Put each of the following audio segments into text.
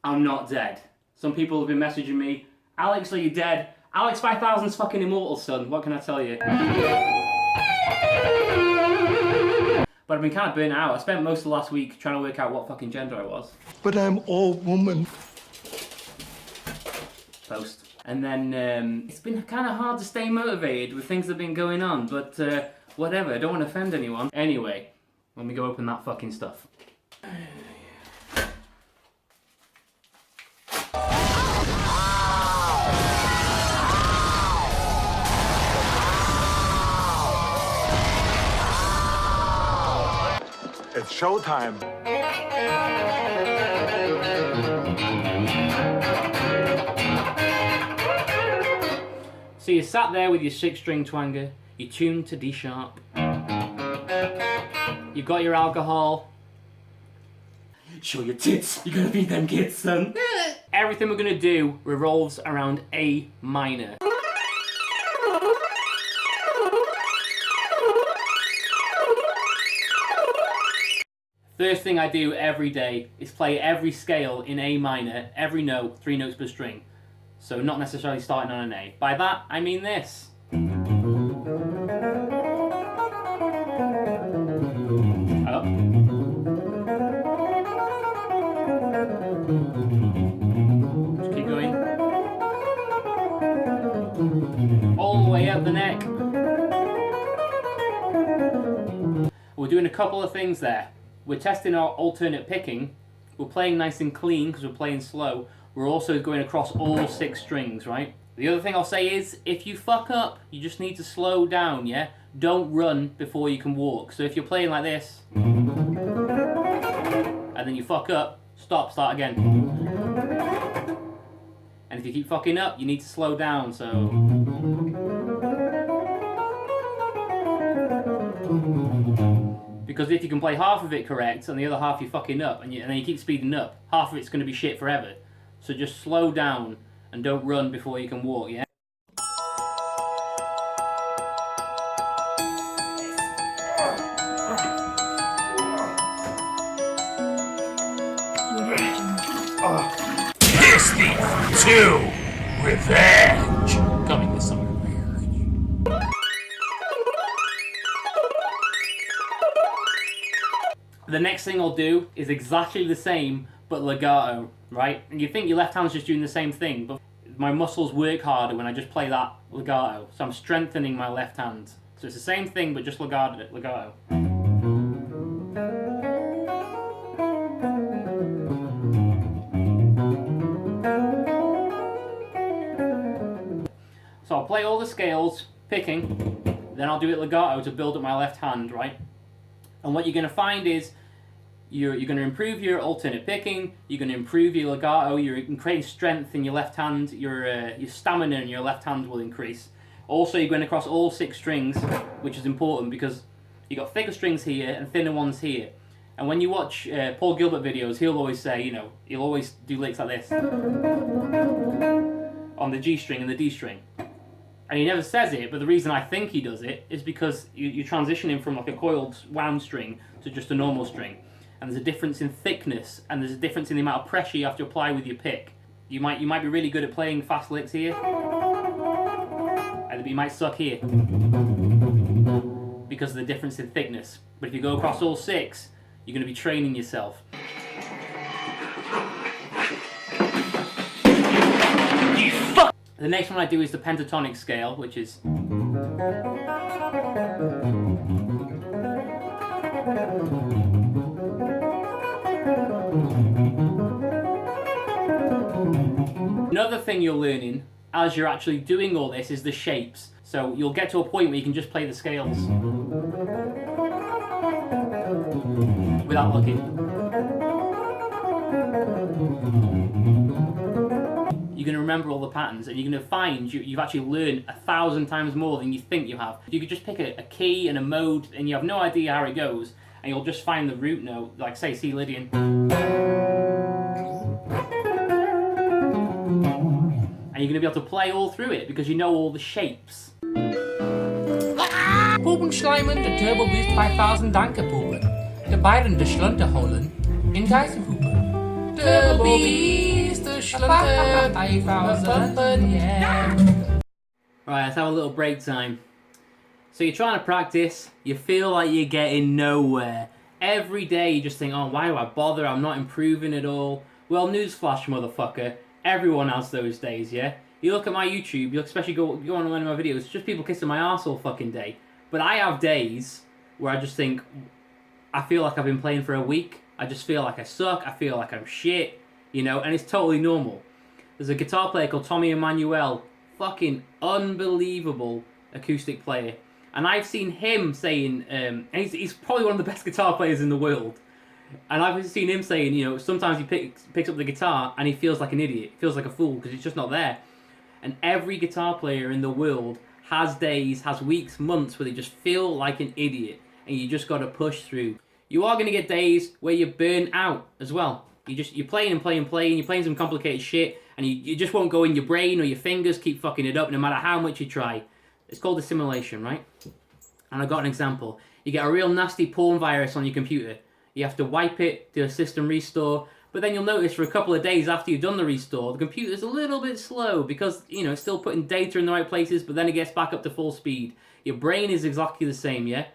I'm not dead. Some people have been messaging me, Alex, are you dead? Alex 5000's fucking immortal, son. What can I tell you? But I've been kind of burnt out. I spent most of the last week trying to work out what fucking gender I was. But I'm all woman. Post. And then it's been kind of hard to stay motivated with things that have been going on, but whatever, I don't want to offend anyone. Anyway, let me go open that fucking stuff. It's showtime. So you sat there with your 6-string twanger, you tuned to D sharp, you've got your alcohol, show your tits, you're gonna beat them kids, son. Everything we're gonna do revolves around A minor. First thing I do every day is play every scale in A minor, every note, 3 notes per string. So not necessarily starting on an A. By that, I mean this. Up. Just keep going. All the way up the neck. We're doing a couple of things there. We're testing our alternate picking. We're playing nice and clean because we're playing slow. We're also going across all 6 strings, right? The other thing I'll say is, if you fuck up, you just need to slow down, yeah? Don't run before you can walk. So if you're playing like this, and then you fuck up, stop, start again. And if you keep fucking up, you need to slow down, so... Because if you can play half of it correct and the other half you're fucking up and then you keep speeding up, half of it's going to be shit forever. So just slow down and don't run before you can walk, yeah? Kiss Thief 2 Revenge! Coming this summer. The next thing I'll do is exactly the same, but legato, right? And you think your left hand's just doing the same thing, but my muscles work harder when I just play that legato. So I'm strengthening my left hand. So it's the same thing, but just legato. So I'll play all the scales, picking, then I'll do it legato to build up my left hand, right? And what you're going to find is you're going to improve your alternate picking, you're going to improve your legato, you're creating strength in your left hand, your stamina in your left hand will increase. Also, you're going across all 6 strings, which is important because you've got thicker strings here and thinner ones here. And when you watch Paul Gilbert videos, he'll always say, you know, he'll always do licks like this on the G string and the D string. And he never says it, but the reason I think he does it is because you're transitioning from like a coiled wound string to just a normal string. And there's a difference in thickness, and there's a difference in the amount of pressure you have to apply with your pick. You might be really good at playing fast licks here, and you might suck here because of the difference in thickness. But if you go across all 6, you're going to be training yourself. The next one I do is the pentatonic scale, which is... Another thing you're learning as you're actually doing all this is the shapes. So you'll get to a point where you can just play the scales without looking. You're going to remember all the patterns, and you're going to find you've actually learned 1,000 times more than you think you have. You could just pick a key and a mode and you have no idea how it goes, and you'll just find the root note, like say C Lydian. And you're going to be able to play all through it because you know all the shapes. Pubenschleimen, der Turbo Beast 5000 Danke Puben. Der beiden der Schlunter holen in Geisenhupe. Turbo Beast, der Schlunter 5000, yeah. Right, let's have a little break time. So you're trying to practice, you feel like you're getting nowhere. Every day you just think, oh, why do I bother? I'm not improving at all. Well, newsflash, motherfucker. Everyone has those days, yeah? You look at my YouTube, you especially go on one of my videos, it's just people kissing my arse all fucking day. But I have days where I just think, I feel like I've been playing for a week. I just feel like I suck. I feel like I'm shit, you know, and it's totally normal. There's a guitar player called Tommy Emmanuel, fucking unbelievable acoustic player. And I've seen him saying, he's probably one of the best guitar players in the world. And I've seen him saying, you know, sometimes he picks up the guitar and he feels like an idiot, feels like a fool because it's just not there. And every guitar player in the world has days, has weeks, months where they just feel like an idiot, and you just got to push through. You are going to get days where you burn out as well. You're playing and playing, you're playing some complicated shit, and you just won't go in your brain or your fingers keep fucking it up no matter how much you try. It's called assimilation, right? And I got an example. You get a real nasty porn virus on your computer. You have to wipe it, do a system restore, but then you'll notice for a couple of days after you've done the restore, the computer's a little bit slow because, you know, it's still putting data in the right places, but then it gets back up to full speed. Your brain is exactly the same, yeah?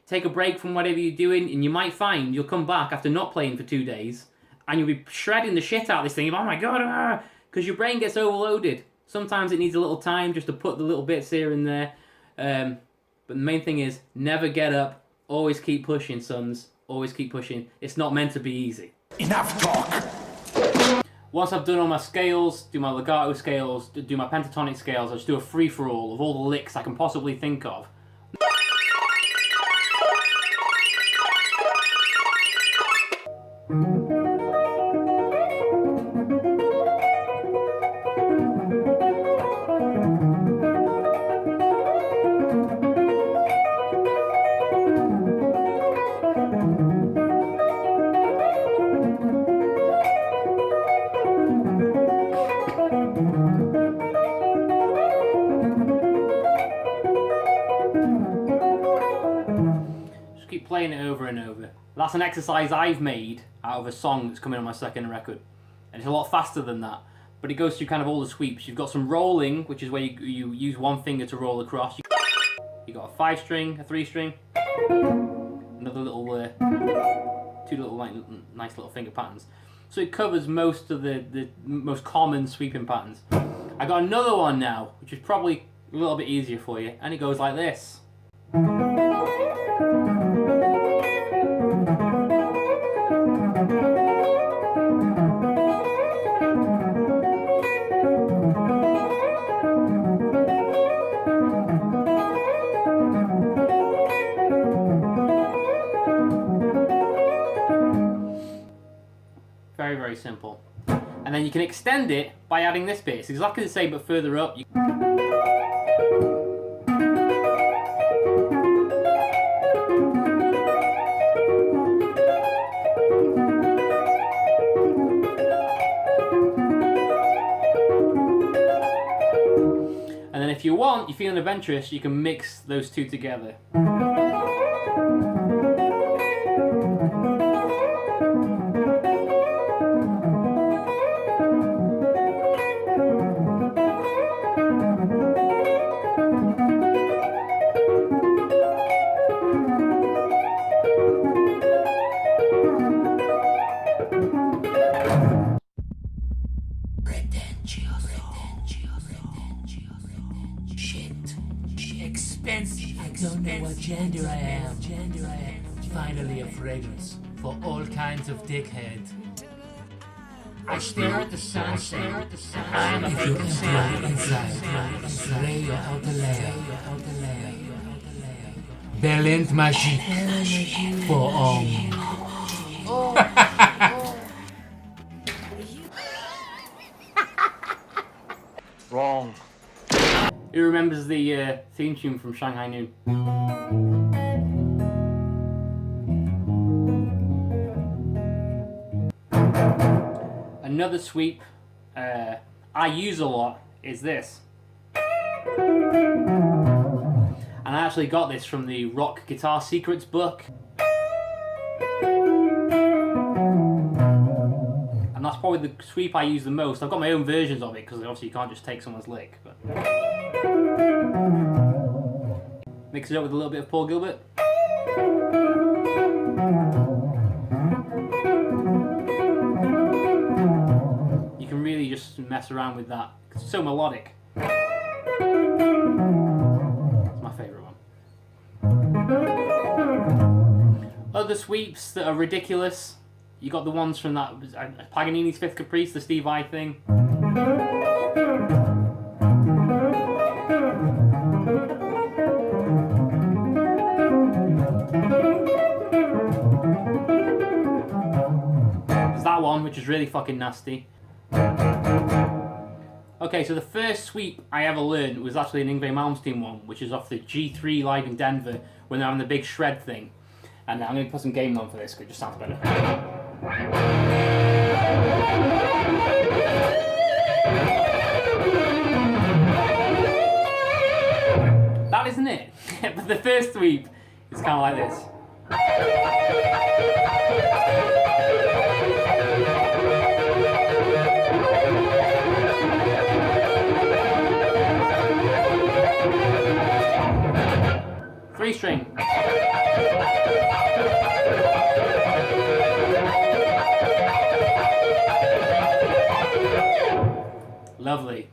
Take a break from whatever you're doing, and you might find you'll come back after not playing for 2 days, and you'll be shredding the shit out of this thing. Oh my god, because your brain gets overloaded. Sometimes it needs a little time just to put the little bits here and there. But the main thing is, never get up. Always keep pushing, sons. Always keep pushing. It's not meant to be easy. Enough talk! Once I've done all my scales, do my legato scales, do my pentatonic scales, I just do a free-for-all of all the licks I can possibly think of. Keep playing it over and over. That's an exercise I've made out of a song that's coming on my second record. And it's a lot faster than that. But it goes through kind of all the sweeps. You've got some rolling, which is where you use one finger to roll across. You got a 5-string, a 3-string, another little, 2 little nice little finger patterns. So it covers most of the most common sweeping patterns. I got another one now, which is probably a little bit easier for you. And it goes like this. Very, very simple. And then you can extend it by adding this bit. It's exactly the same but further up. And then if you want, you're feeling adventurous, you can mix those two together. Expensive. I don't know what gender I am. Finally a fragrance for all kinds of dickhead. I stare at the sunset. I'm a vacancy inside. Lay your outer layer. Berlin Magique for Wrong. Who remembers the theme tune from Shanghai Noon? Another sweep I use a lot is this. And I actually got this from the Rock Guitar Secrets book. And that's probably the sweep I use the most. I've got my own versions of it because obviously you can't just take someone's lick. But mix it up with a little bit of Paul Gilbert. You can really just mess around with that. It's so melodic. It's my favourite one. Other sweeps that are ridiculous. You got the ones from that Paganini's Fifth Caprice, the Steve Vai thing. There's that one, which is really fucking nasty. Okay, so the first sweep I ever learned was actually an Yngwie Malmsteen one, which is off the G3 live in Denver when they're having the big shred thing. And I'm going to put some game on for this because it just sounds better. That isn't it. But the first sweep is kind of like this. Three string. Lovely.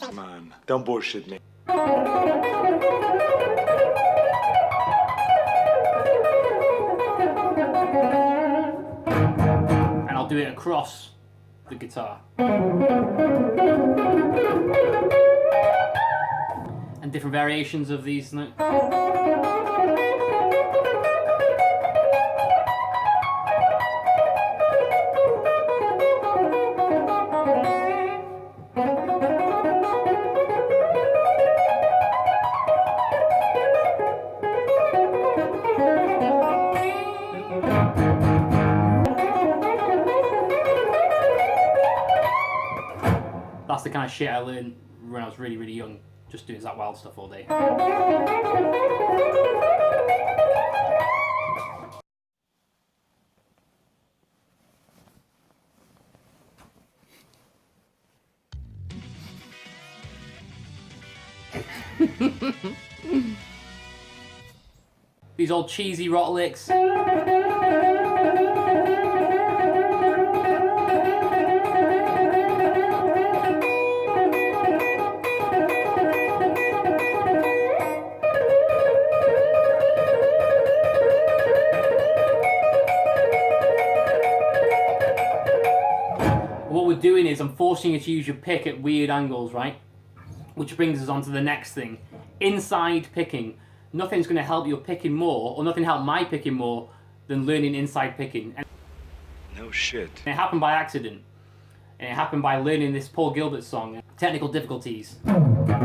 Come on, don't bullshit me. And I'll do it across the guitar. And different variations of these notes. That's the kind of shit I learned when I was really, really young, just doing that wild stuff all day. These old cheesy rot licks. What we're doing is I'm forcing you to use your pick at weird angles, right? Which brings us on to the next thing. Inside picking. Nothing's going to help your picking more, or nothing help my picking more, than learning inside picking. And No shit. it happened by accident. And it happened by learning this Paul Gilbert song. Technical difficulties. See if I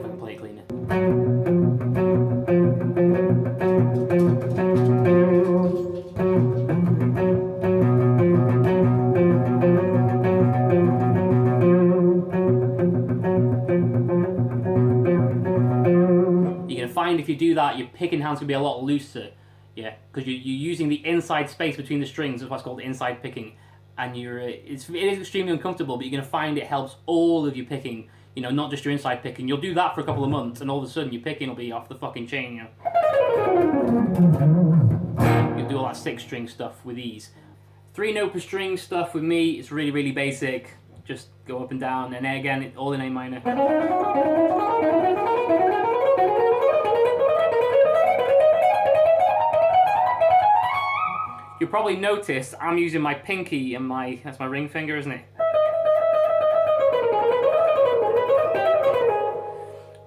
can play it cleaner. If you do that, your picking hand's gonna be a lot looser, yeah, because you're using the inside space between the strings. That's what's called inside picking, and it is extremely uncomfortable. But you're gonna find it helps all of your picking. You know, not just your inside picking. You'll do that for a couple of months, and all of a sudden your picking will be off the fucking chain. You know, you'll do all that 6-string stuff with ease. 3-note per string stuff with me, it's really, really basic. Just go up and down, and then again, all in A minor. You'll probably notice I'm using my pinky and that's my ring finger, isn't it?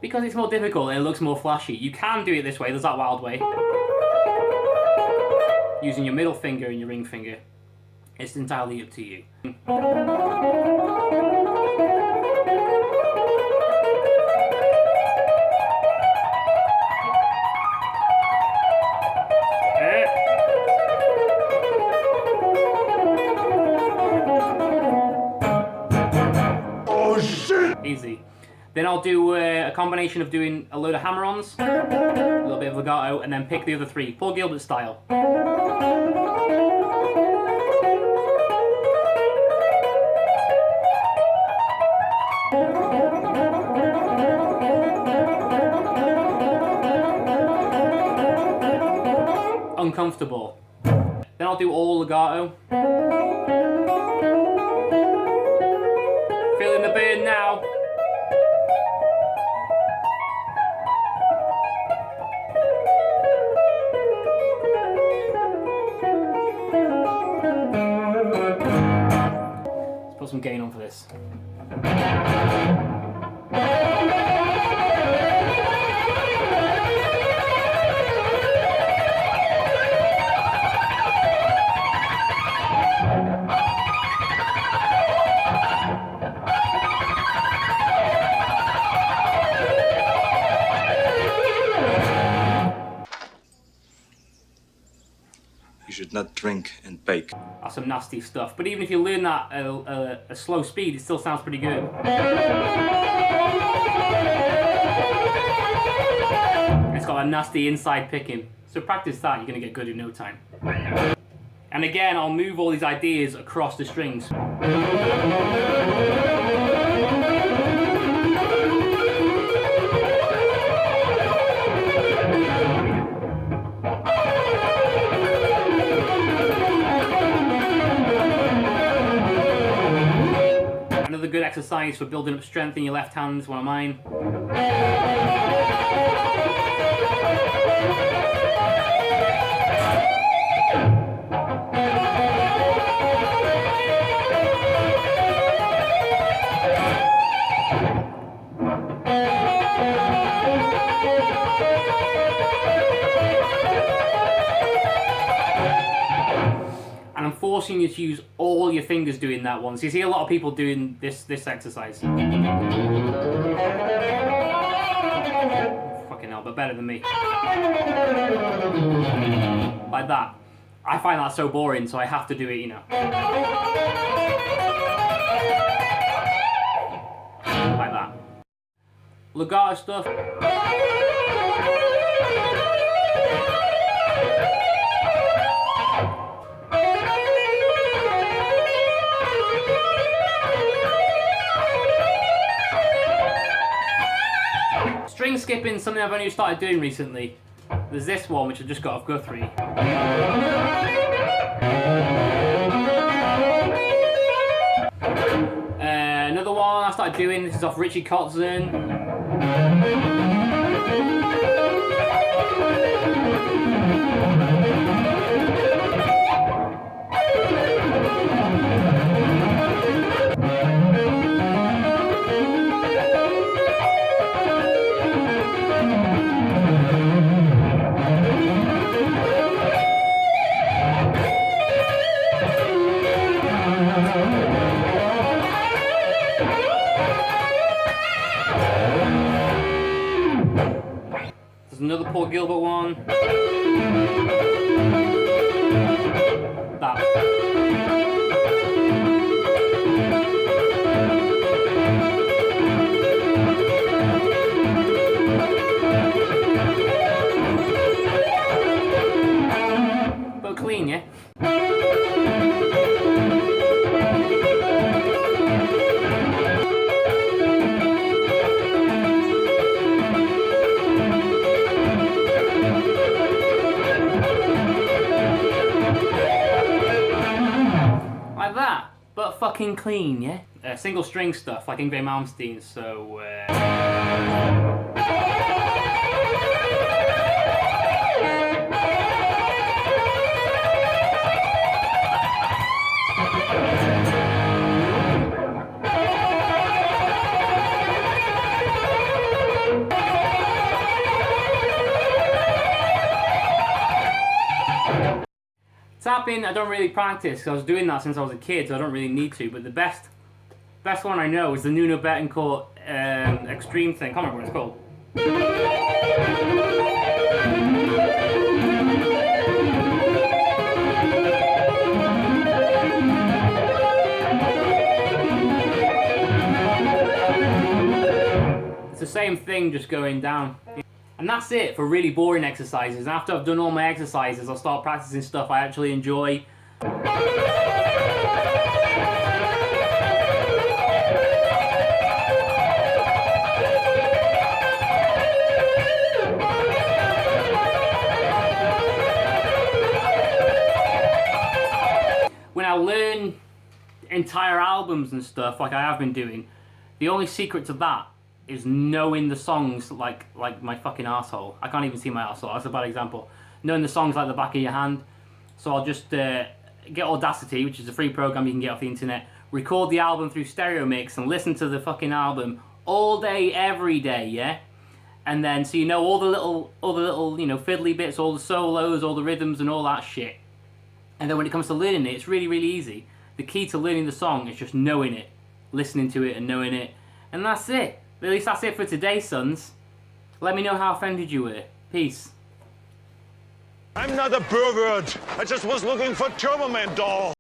Because it's more difficult and it looks more flashy. You can do it this way, there's that wild way. Using your middle finger and your ring finger. It's entirely up to you. crazy. Then I'll do a combination of doing a load of hammer-ons, a little bit of legato, and then pick the other three, Paul Gilbert style. Uncomfortable. Then I'll do all legato. Feeling the burn now. Let's put some gain on for this. You should not drink and bake. That's some nasty stuff. But even if you learn that at a slow speed, it still sounds pretty good. It's got a nasty inside picking. So practice that, you're going to get good in no time. And again, I'll move all these ideas across the strings. Another good exercise for building up strength in your left hand is one of mine. And I'm forcing you to use all your fingers doing that one. So you see a lot of people doing this exercise. Fucking hell, but better than me. Like that. I find that so boring, so I have to do it, you know. Like that. Legato stuff. String skipping is something I've only started doing recently. There's this one which I just got off Guthrie. Another one I started doing, this is off Richie Kotzen. There's another Paul Gilbert one. That. But clean, yeah? Like that, but fucking clean, yeah? Single string stuff, like Ingve Malmsteen, so... Tapping, I don't really practice because I was doing that since I was a kid, so I don't really need to. But the best one I know is the Nuno Bettencourt extreme thing. I can't remember what it's called. same thing just going down. And that's it for really boring exercises. And after I've done all my exercises, I'll start practicing stuff I actually enjoy. When I learn entire albums and stuff like I have been doing, the only secret to that is knowing the songs like my fucking arsehole. I can't even see my arsehole, that's a bad example. Knowing the songs like the back of your hand. So I'll just get Audacity, which is a free program you can get off the internet, record the album through stereo mix and listen to the fucking album all day, every day, yeah? And then so you know all the little, you know, fiddly bits, all the solos, all the rhythms and all that shit. And then when it comes to learning it, it's really, really easy. The key to learning the song is just knowing it, listening to it and knowing it. And that's it. At least that's it for today, sons. Let me know how offended you were. Peace. I'm not a pervert. I just was looking for Turbo Man doll.